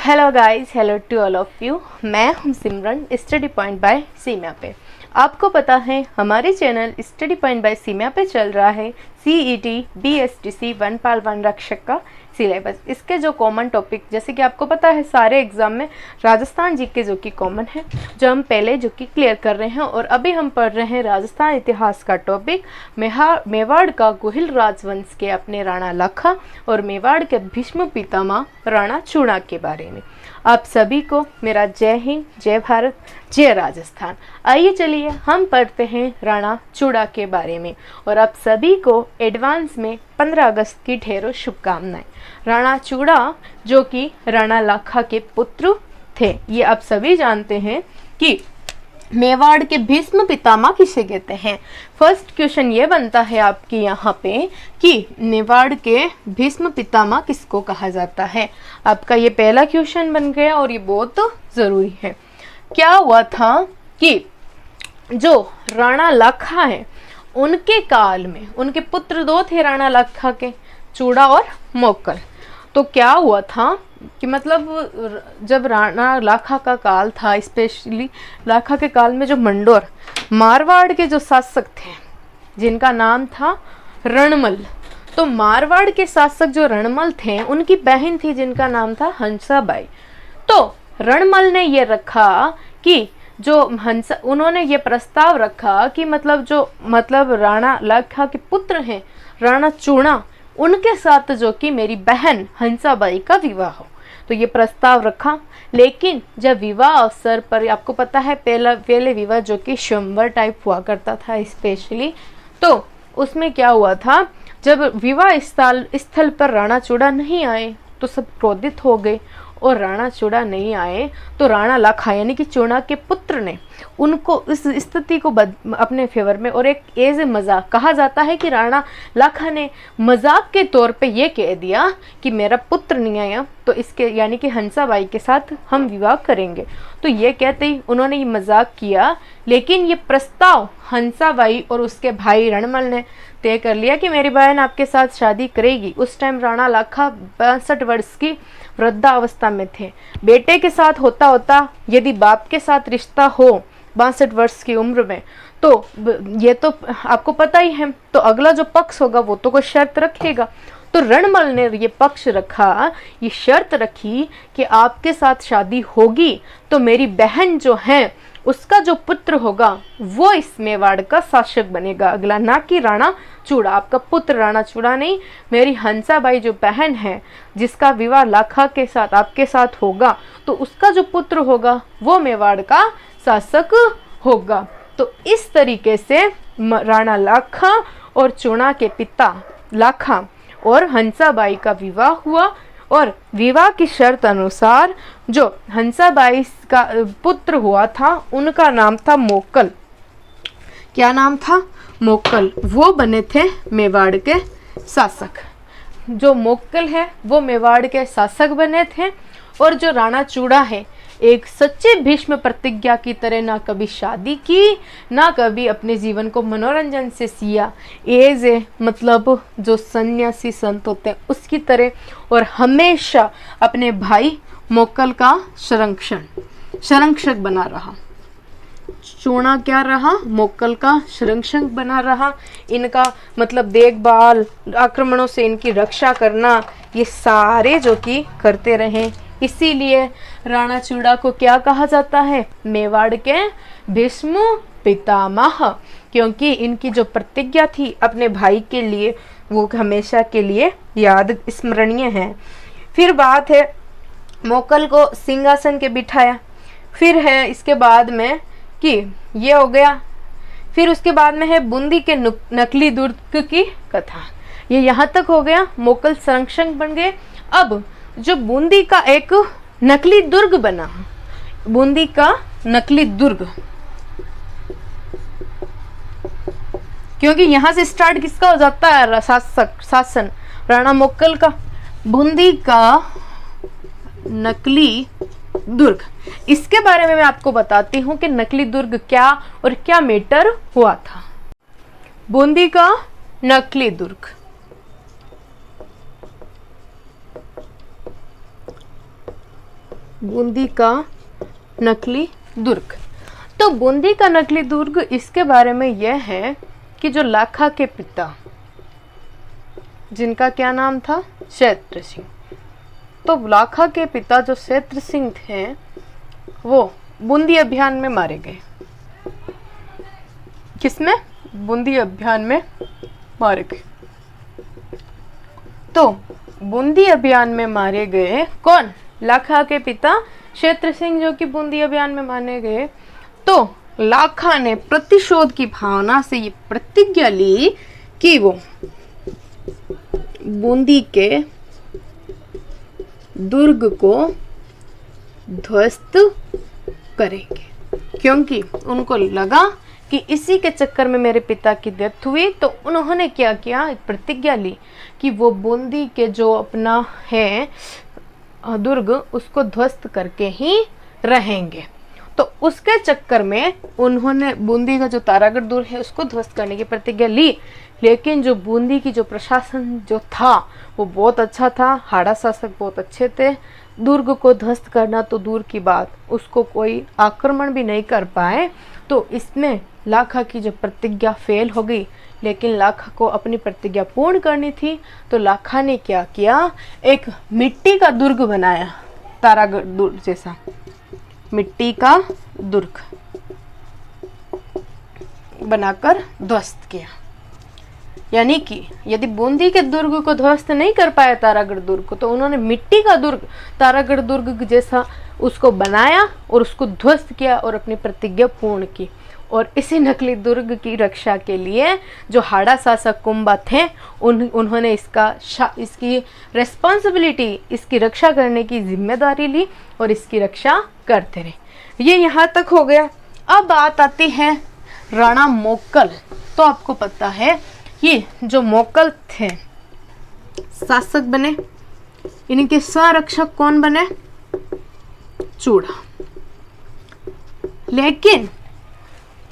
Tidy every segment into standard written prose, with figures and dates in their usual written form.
Hello guys, hello to all of you. मैं हूं Simran, study point by Seema पे। आपको पता है हमारे channel study point by Seema पे चल रहा है CET BSTC वनपाल वन रक्षक का सिलेबस। इसके जो कॉमन टॉपिक, जैसे कि आपको पता है सारे एग्जाम में राजस्थान जीके जो कि कॉमन है, जो हम पहले जो कि क्लियर कर रहे हैं, और अभी हम पढ़ रहे हैं राजस्थान इतिहास का टॉपिक मेवाड़ का गोहिल राजवंश के अपने राणा लाखा और मेवाड़ के भीष्म पितामह राणा चूड़ा के बारे में। आप सभी को मेरा जय हिंद, जय भारत, जय राजस्थान। आइए चलिए हम पढ़ते हैं राणा चूड़ा के बारे में, और आप सभी को एडवांस में 15 अगस्त की ढेरों शुभकामनाएं। राणा चूड़ा जो कि राणा लाखा के पुत्र थे, ये आप सभी जानते हैं कि मेवाड़ के भीष्म पितामह किसे कहते हैं। फर्स्ट क्वेश्चन ये बनता है आपके यहाँ पे कि मेवाड़ के भीष्म पितामह किसको कहा जाता है। आपका ये पहला क्वेश्चन बन गया और ये बहुत ज़रूरी है। क्या हुआ था कि जो राणा लाखा है उनके काल में उनके पुत्र दो थे राणा लाखा के, चूड़ा और मोक्कल। तो क्या हुआ था कि मतलब जब राणा लाखा का काल था, स्पेशली लाखा के काल में जो मंडोर मारवाड़ के जो शासक थे जिनका नाम था रणमल, तो मारवाड़ के शासक जो रणमल थे उनकी बहन थी जिनका नाम था हंसाबाई। तो रणमल ने ये रखा कि जो उन्होंने ये प्रस्ताव रखा कि मतलब राणा लाखा के पुत्र हैं राणा चूड़ा, उनके साथ जो कि मेरी बहन हंसाबाई का विवाह हो। तो ये प्रस्ताव रखा, लेकिन जब विवाह अवसर पर, आपको पता है पहले विवाह जो कि स्वयंवर टाइप हुआ करता था स्पेशली, तो उसमें क्या हुआ था, जब विवाह स्थल पर राणा चूड़ा नहीं आए तो सब क्रोधित हो गए, और राणा चूड़ा नहीं आए तो राणा लाखा यानी कि चूड़ा के पुत्र ने उनको इस स्थिति को अपने फेवर में, और एक एज मजाक कहा जाता है कि राणा लाखा ने मजाक के तौर पे ये कह दिया कि मेरा पुत्र नहीं आया तो इसके यानी कि हंसाबाई के साथ हम विवाह करेंगे। तो ये कहते ही उन्होंने ये मजाक किया, लेकिन ये प्रस्ताव हंसाबाई और उसके भाई रणमल ने तय कर लिया कि मेरी बहन आपके साथ शादी करेगी। उस टाइम राणा लाखा 62 वर्ष की वृद्धावस्था में थे। बेटे के साथ होता होता यदि बाप के साथ रिश्ता हो 62 वर्ष की उम्र में, तो ये तो आपको पता ही है, तो अगला जो पक्ष होगा वो तो कोई शर्त रखेगा। तो रणमल ने ये पक्ष रखा, ये शर्त रखी कि आपके साथ शादी होगी तो मेरी बहन जो है उसका जो पुत्र होगा वो इस मेवाड़ का शासक बनेगा अगला, ना कि राणा चूड़ा। आपका पुत्र राणा चूड़ा नहीं, मेरी हंसाबाई जो बहन है जिसका विवाह लाखा के साथ आपके साथ होगा, तो उसका जो पुत्र होगा वो मेवाड़ का शासक होगा। तो इस तरीके से राणा लाखा और चूड़ा के पिता लाखा और हंसाबाई का विवाह हुआ, और विवाह की शर्त अनुसार जो हंसाबाई का पुत्र हुआ था उनका नाम था मोक्कल। क्या नाम था? मोक्कल। वो बने थे मेवाड़ के शासक। जो मोक्कल है वो मेवाड़ के शासक बने थे, और जो राणा चूड़ा है एक सच्चे भीष्म प्रतिज्ञा की तरह ना कभी शादी की, ना कभी अपने जीवन को मनोरंजन से सिया, एज ए मतलब जो सन्यासी संत होते हैं उसकी तरह, और हमेशा अपने भाई मोक्कल का संरक्षक बना रहा। चूड़ा क्या रहा? मोक्कल का संरक्षक बना रहा। इनका मतलब देखभाल, आक्रमणों से इनकी रक्षा करना, ये सारे जो कि करते रहे। इसीलिए राणा चूड़ा को क्या कहा जाता है? मेवाड़ के भीष्म पितामह, क्योंकि इनकी जो प्रतिज्ञा थी अपने भाई के लिए वो हमेशा के लिए याद स्मरणीय है। फिर बात है मोक्कल को सिंहासन के बिठाया। फिर है इसके बाद में कि ये हो गया। फिर उसके बाद में है बूंदी के नकली दुर्ग की कथा। ये यहाँ तक हो गया, मोक्कल संरक्षक बन गए। अब जो बूंदी का एक नकली दुर्ग बना, बूंदी का नकली दुर्ग, क्योंकि यहां से स्टार्ट किसका हो जाता है? शासन राणा मोक्कल का। बूंदी का नकली दुर्ग, इसके बारे में मैं आपको बताती हूँ कि नकली दुर्ग क्या और क्या मैटर हुआ था। बूंदी का नकली दुर्ग, बूंदी का नकली दुर्ग। तो बूंदी का नकली दुर्ग, इसके बारे में यह है कि जो लाखा के पिता, जिनका क्या नाम था, क्षेत्र सिंह, तो लाखा के पिता जो क्षेत्र सिंह थे वो बूंदी अभियान में मारे गए। किसमें? बूंदी अभियान में मारे गए। तो बूंदी अभियान में मारे गए कौन? लाखा के पिता क्षेत्र सिंह, जो कि बूंदी अभियान में मारे गए। तो लाखा ने प्रतिशोध की भावना से ये प्रतिज्ञा ली कि वो बूंदी के दुर्ग को ध्वस्त करेंगे, क्योंकि उनको लगा कि इसी के चक्कर में मेरे पिता की डेथ हुई। तो उन्होंने क्या किया, एक प्रतिज्ञा ली कि वो बूंदी के जो अपना है दुर्ग, उसको ध्वस्त करके ही रहेंगे। तो उसके चक्कर में उन्होंने बूंदी का जो तारागढ़ दुर्ग है उसको ध्वस्त करने की प्रतिज्ञा ली। लेकिन जो बूंदी की जो प्रशासन जो था वो बहुत अच्छा था, हाड़ा शासक बहुत अच्छे थे। दुर्ग को ध्वस्त करना तो दूर की बात, उसको कोई आक्रमण भी नहीं कर पाए। तो इसमें लाखा की जो प्रतिज्ञा फेल हो गई। लेकिन लाखा को अपनी प्रतिज्ञा पूर्ण करनी थी, तो लाखा ने क्या किया, एक मिट्टी का दुर्ग बनाया, तारागढ़ दुर्ग जैसा मिट्टी का दुर्ग बनाकर ध्वस्त किया। यानी कि यदि बूंदी के दुर्ग को ध्वस्त नहीं कर पाया तारागढ़ दुर्ग को, तो उन्होंने मिट्टी का दुर्ग तारागढ़ दुर्ग जैसा उसको बनाया और उसको ध्वस्त किया और अपनी प्रतिज्ञा पूर्ण की। और इसी नकली दुर्ग की रक्षा के लिए जो हाड़ा शासक कुंभा थे उन्होंने इसकी रेस्पॉन्सिबिलिटी, इसकी रक्षा करने की जिम्मेदारी ली और इसकी रक्षा करते रहे। ये यहाँ तक हो गया। अब बात आती है राणा मोक्कल। तो आपको पता है ये जो मोक्कल थे शासक बने, इनके संरक्षक कौन बने? चूड़ा। लेकिन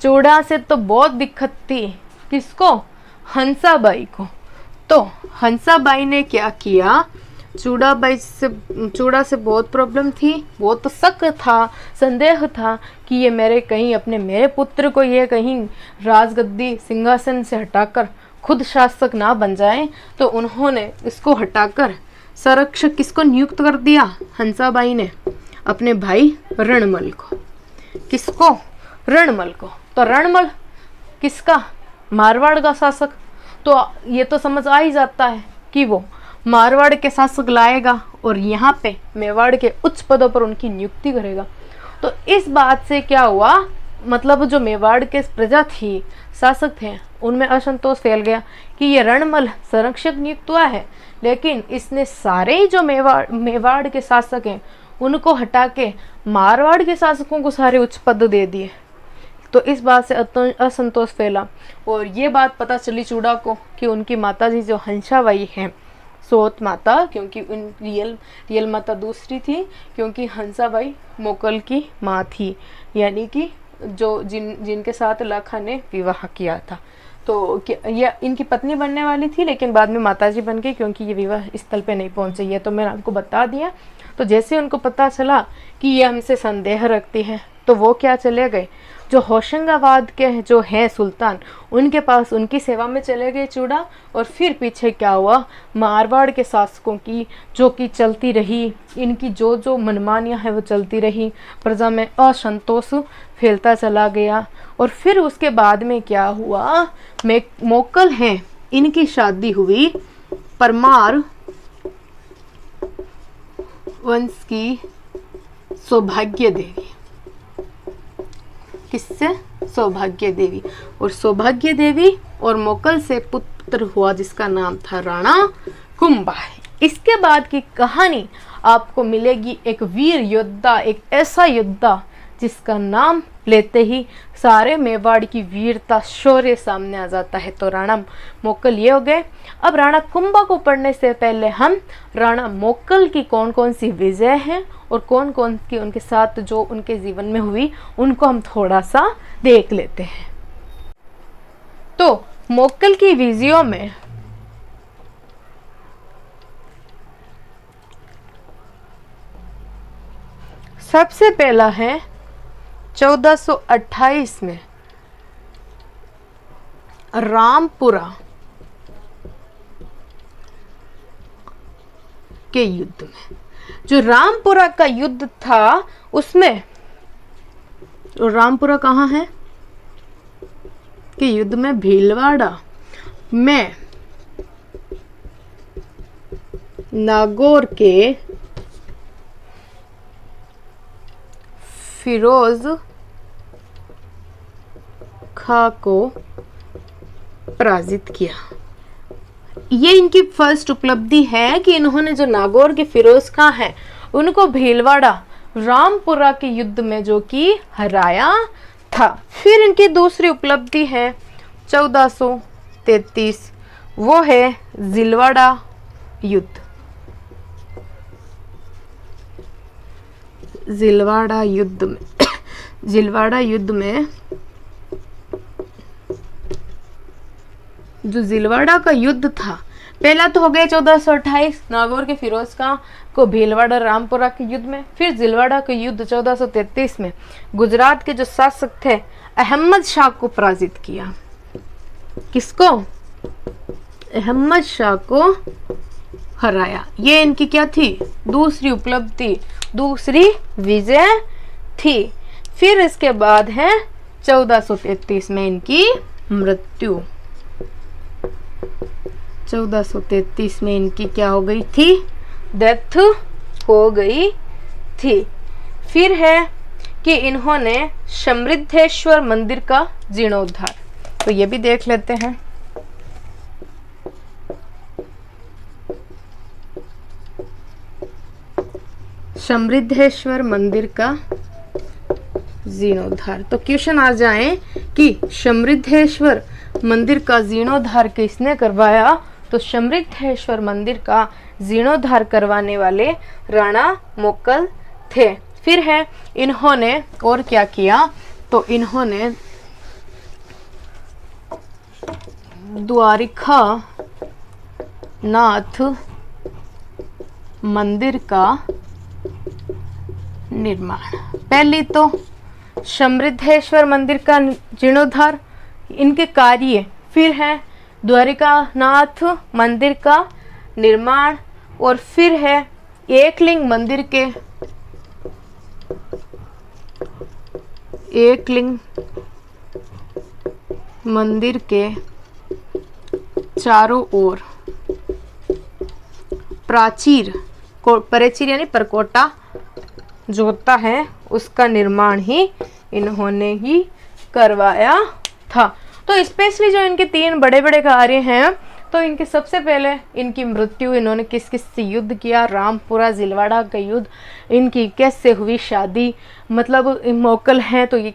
चूड़ा से तो बहुत दिक्कत थी, किसको? हंसाबाई को। तो हंसाबाई ने क्या किया, चूड़ा से बहुत प्रॉब्लम थी, बहुत शक था, संदेह था कि ये मेरे पुत्र को ये कहीं राजगद्दी सिंहासन से हटाकर खुद शासक ना बन जाए। तो उन्होंने इसको हटाकर संरक्षक किसको नियुक्त कर दिया? हंसाबाई ने अपने भाई रणमल को। किसको? रणमल को। तो रणमल किसका? मारवाड़ का शासक। तो ये तो समझ आ ही जाता है कि वो मारवाड़ के शासक लाएगा और यहाँ पे मेवाड़ के उच्च पदों पर उनकी नियुक्ति करेगा। तो इस बात से क्या हुआ, मतलब जो मेवाड़ के प्रजा थी, शासक थे, उनमें असंतोष फैल गया कि ये रणमल संरक्षक नियुक्त हुआ है, लेकिन इसने सारे ही जो मेवाड़ के शासक हैं उनको हटा के मारवाड़ के शासकों को सारे उच्च पद दे दिए। तो इस बात से असंतोष फैला और ये बात पता चली चूड़ा को कि उनकी माताजी जो हंसाबाई हैं, सोत माता, क्योंकि उन रियल माता दूसरी थी, क्योंकि हंसाबाई मोक्कल की माँ थी, यानी कि जो जिनके साथ लाखा ने विवाह किया था। तो ये इनकी पत्नी बनने वाली थी, लेकिन बाद में माताजी बन गई क्योंकि ये विवाह स्थल पे नहीं पहुंचे। ये तो मैंने आपको बता दिया। तो जैसे उनको पता चला कि ये हमसे संदेह रखती है, तो वो क्या चले गए, जो होशंगाबाद के जो हैं सुल्तान, उनके पास उनकी सेवा में चले गए चूड़ा। और फिर पीछे क्या हुआ, मारवाड़ के शासकों की जो कि चलती रही, इनकी जो मनमानियाँ हैं वो चलती रही, प्रजा में असंतोष फैलता चला गया। और फिर उसके बाद में क्या हुआ, मोक्कल हैं, इनकी शादी हुई परमार वंश की सौभाग्य देवी। किससे? सौभाग्य देवी। और सौभाग्य देवी और मोक्कल से पुत्र हुआ जिसका नाम था राणा कुंभा। इसके बाद की कहानी आपको मिलेगी एक वीर योद्धा, एक ऐसा योद्धा जिसका नाम लेते ही सारे मेवाड़ की वीरता शौर्य सामने आ जाता है। तो राणा मोक्कल ये हो गए। अब राणा कुंभा को पढ़ने से पहले हम राणा मोक्कल की कौन कौन सी विजय हैं और कौन कौन की उनके साथ जो उनके जीवन में हुई उनको हम थोड़ा सा देख लेते हैं। तो मोक्कल की विजयों में सबसे पहला है 1428 में रामपुरा के युद्ध में। जो रामपुरा का युद्ध था उसमें, रामपुरा कहाँ है के युद्ध में भीलवाड़ा में नागौर के फिरोज खां को पराजित किया। ये इनकी फर्स्ट उपलब्धि है कि इन्होंने जो नागौर के फिरोज खां हैं उनको भीलवाड़ा रामपुरा के युद्ध में जो कि हराया था। फिर इनकी दूसरी उपलब्धि है 1433, वो है जिलवाड़ा युद्ध। जिलवाड़ा युद्ध में जो जिलवाड़ा का युद्ध था, पहला तो हो गया 1428 नागौर के फिरोज खां को भीलवाड़ा रामपुरा के युद्ध में। फिर जिलवाड़ा का युद्ध 1433 में गुजरात के जो शासक थे अहमद शाह को पराजित किया। किसको? अहमद शाह को हराया। ये इनकी क्या थी? दूसरी उपलब्धि, दूसरी विजय थी। फिर इसके बाद है 1433 में इनकी मृत्यु। 1433 में इनकी क्या हो गई थी? डेथ हो गई थी। फिर है कि इन्होंने समृद्धेश्वर मंदिर का जीर्णोद्धार, तो ये भी देख लेते हैं। समृद्धेश्वर मंदिर का जीर्णोद्धार, तो क्वेश्चन आ जाए कि समृद्धेश्वर मंदिर का जीर्णोद्धार किसने करवाया? तो समृद्धेश्वर मंदिर का जीर्णोद्धार करवाने वाले राणा मोक्कल थे। फिर है इन्होंने और क्या किया? तो इन्होंने द्वारिका नाथ मंदिर का निर्माण। पहली तो समृद्धेश्वर मंदिर का जीर्णोद्धार, इनके कार्य। फिर है द्वारिकानाथ मंदिर का निर्माण, और फिर है एकलिंग मंदिर के चारों ओर प्राचीर यानी परकोटा जो होता है उसका निर्माण ही इन्होंने ही करवाया था। तो स्पेशली जो इनके 3 बड़े बड़े कार्य हैं, तो इनके सबसे पहले इनकी मृत्यु, इन्होंने किस किस से युद्ध किया, रामपुरा जिलवाड़ा का युद्ध, इनकी कैसे हुई शादी, मतलब मोक्कल हैं तो ये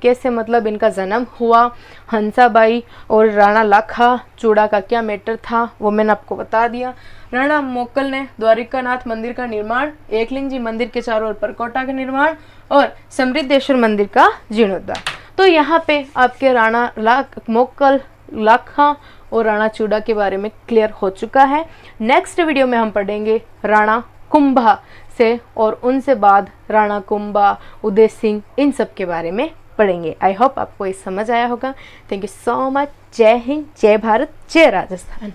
कैसे मतलब इनका जन्म हुआ, हंसाबाई और राणा लाखा चूड़ा का क्या मैटर था वो मैंने आपको बता दिया। राणा मोक्कल ने द्वारिकानाथ मंदिर का निर्माण, एकलिंग जी मंदिर के चारों ओर परकोटा का निर्माण और समृद्धेश्वर मंदिर का जीर्णोद्धार। तो यहाँ पे आपके राणा मोक्कल, लाखा और राणा चूड़ा के बारे में क्लियर हो चुका है। नेक्स्ट वीडियो में हम पढ़ेंगे राणा कुंभा से, और उनसे बाद राणा कुंभा, उदय सिंह, इन सब के बारे में पढ़ेंगे। आई होप आपको ये समझ आया होगा। Thank you so much. जय हिंद, जय भारत, जय राजस्थान।